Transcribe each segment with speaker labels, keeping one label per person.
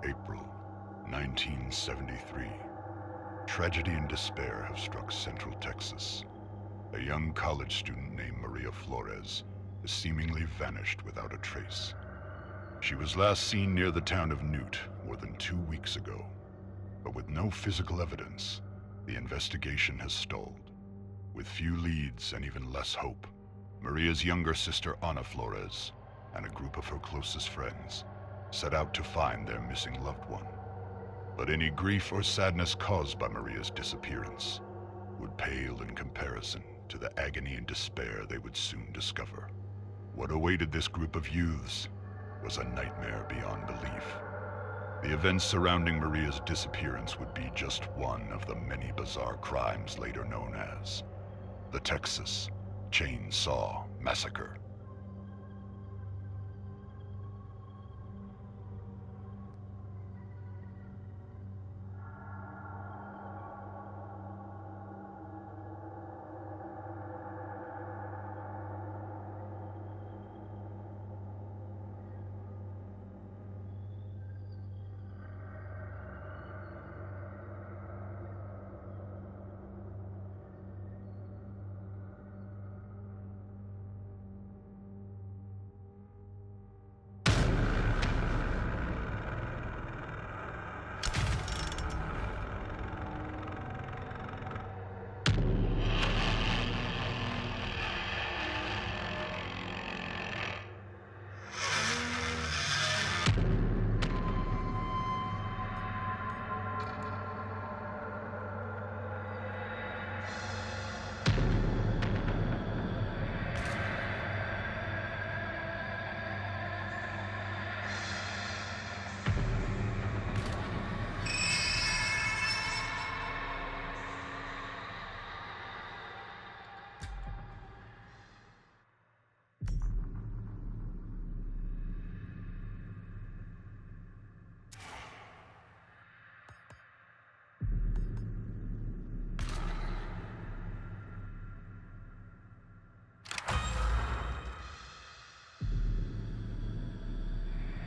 Speaker 1: April 1973. Tragedy and despair have struck Central Texas. A young college student named Maria Flores has seemingly vanished without a trace. She was last seen near the town of Newt more than 2 weeks ago. But with no physical evidence, the investigation has stalled. With few leads and even less hope, Maria's younger sister Ana Flores and a group of her closest friends set out to find their missing loved one. But any grief or sadness caused by Maria's disappearance would pale in comparison to the agony and despair they would soon discover. What awaited this group of youths was a nightmare beyond belief. The events surrounding Maria's disappearance would be just one of the many bizarre crimes later known as the Texas Chainsaw Massacre.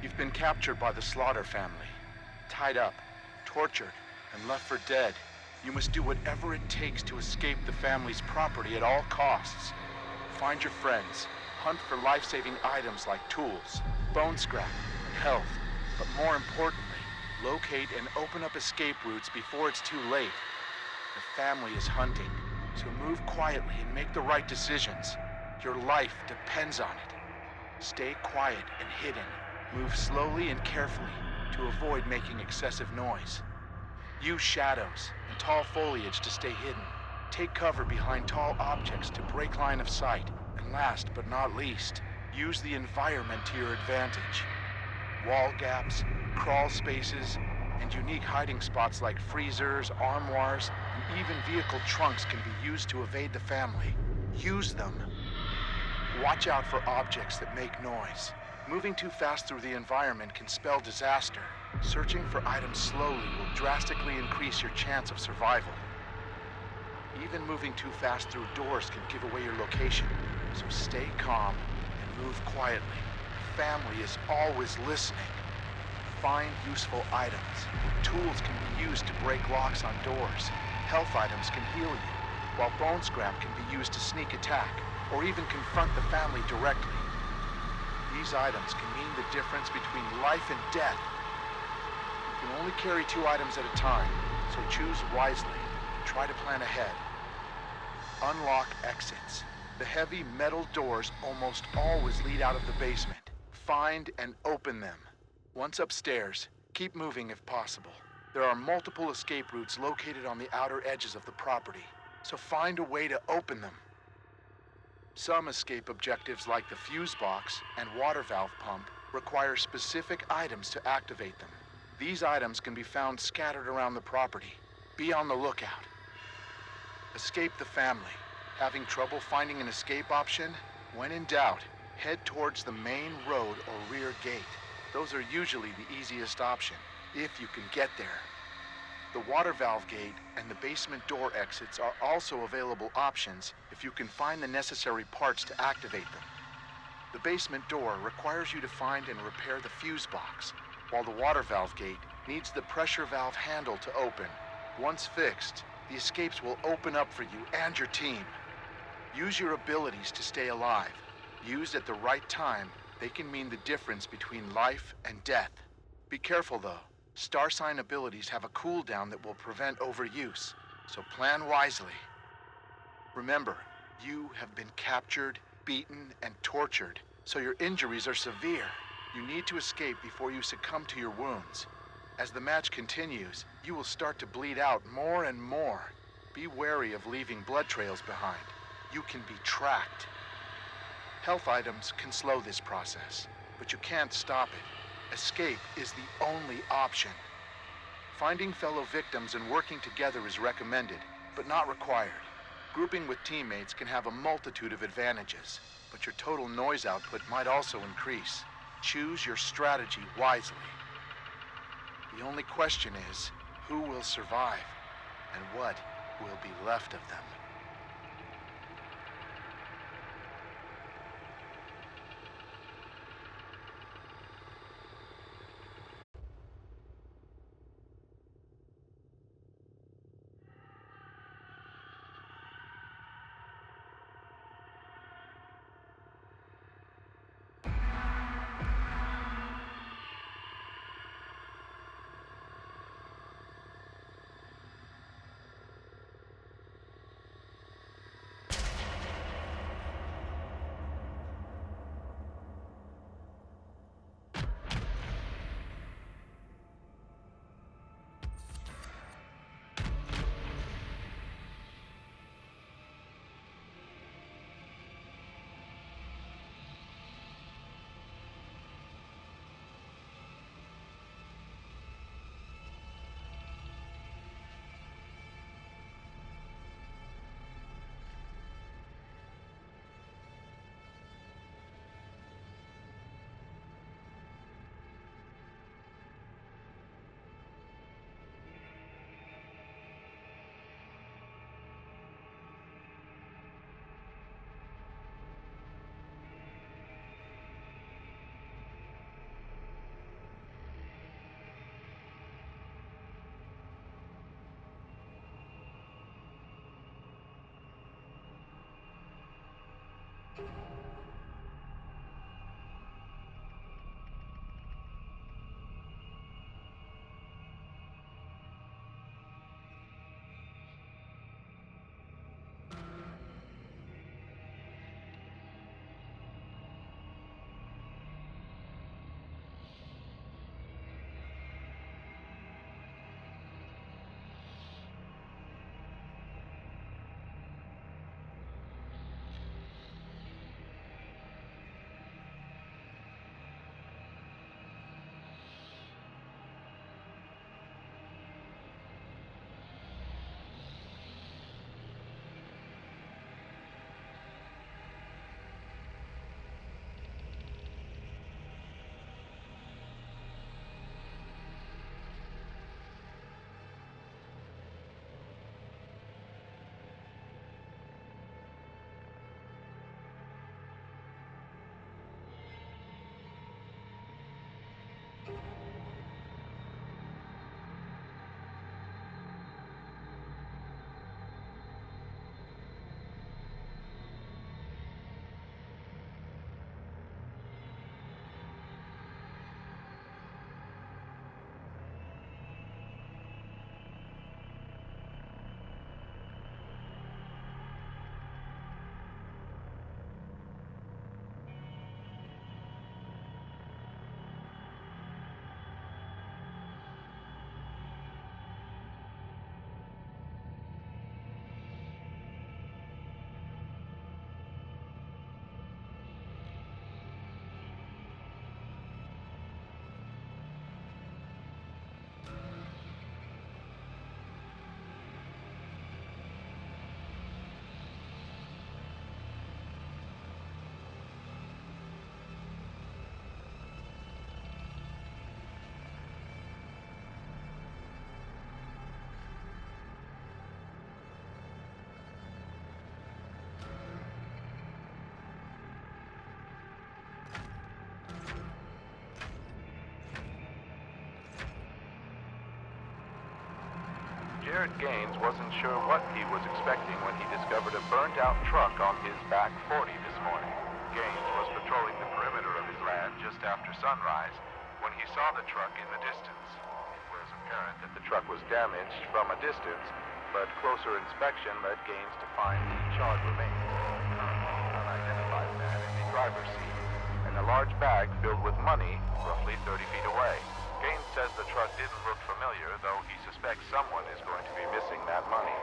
Speaker 2: You've been captured by the Slaughter family, tied up, tortured, and left for dead. You must do whatever it takes to escape the family's property at all costs. Find your friends, hunt for life-saving items like tools, bone scrap, and health. But more importantly, locate and open up escape routes before it's too late. The family is hunting, so move quietly and make the right decisions. Your life depends on it. Stay quiet and hidden. Move slowly and carefully to avoid making excessive noise. Use shadows and tall foliage to stay hidden. Take cover behind tall objects to break line of sight. And last but not least, use the environment to your advantage. Wall gaps, crawl spaces, and unique hiding spots like freezers, armoires, and even vehicle trunks can be used to evade the family. Use them. Watch out for objects that make noise. Moving too fast through the environment can spell disaster. Searching for items slowly will drastically increase your chance of survival. Even moving too fast through doors can give away your location, so stay calm and move quietly. Family is always listening. Find useful items. Tools can be used to break locks on doors. Health items can heal you, while bone scrap can be used to sneak attack, or even confront the family directly. These items can mean the difference between life and death. You can only carry 2 items at a time, so choose wisely and try to plan ahead. Unlock exits. The heavy metal doors almost always lead out of the basement. Find and open them. Once upstairs, keep moving if possible. There are multiple escape routes located on the outer edges of the property, so find a way to open them. Some escape objectives like the fuse box and water valve pump require specific items to activate them. These items can be found scattered around the property. Be on the lookout. Escape the family. Having trouble finding an escape option? When in doubt, head towards the main road or rear gate. Those are usually the easiest option, if you can get there. The water valve gate and the basement door exits are also available options if you can find the necessary parts to activate them. The basement door requires you to find and repair the fuse box, while the water valve gate Needs the pressure valve handle to open. Once fixed, the escapes will open up for you and your team. Use your abilities to stay alive. Used at the right time, they can mean the difference between life and death. Be careful though. Star sign abilities have a cooldown that will prevent overuse, so plan wisely. Remember, you have been captured, beaten, and tortured, so your injuries are severe. You need to escape before you succumb to your wounds. As the match continues, you will start to bleed out more and more. Be wary of leaving blood trails behind. You can be tracked. Health items can slow this process, but you can't stop it. Escape is the only option. Finding fellow victims and working together is recommended, but not required. Grouping with teammates can have a multitude of advantages, but your total noise output might also increase. Choose your strategy wisely. The only question is, who will survive, and what will be left of them? Sheriff Gaines wasn't sure what he was expecting when he discovered a burnt-out truck on his back 40 this morning. Gaines was patrolling the perimeter of his land just after sunrise when he saw the truck in the distance. It was apparent that the truck was damaged from a distance, but closer inspection led Gaines to find the charred remains. Currently, an unidentified man in the driver's seat, and a large bag filled with money roughly 30 feet away. Gaines says the truck didn't look familiar, though he suspects someone is going to be missing that money.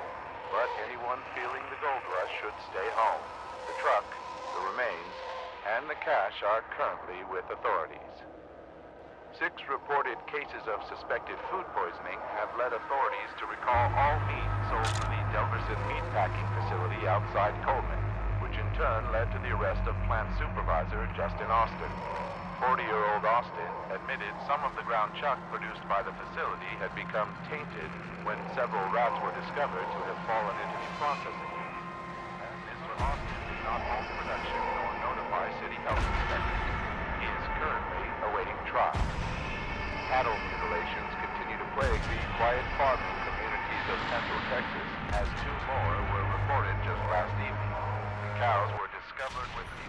Speaker 2: But anyone feeling the gold rush should stay home. The truck, the remains, and the cash are currently with authorities. 6 reported cases of suspected food poisoning have led authorities to recall all meat sold to the Delverson meatpacking facility outside Coleman, which in turn led to the arrest of plant supervisor Justin Austin. 40-year-old Austin admitted some of the ground chuck produced by the facility had become tainted when several rats were discovered to have fallen into the processing unit. And Mr. Austin did not halt production nor notify city health inspectors. He is currently awaiting trial. Cattle mutilations continue to plague the quiet farming communities of Central Texas, as 2 more were reported just last evening. The cows were discovered with the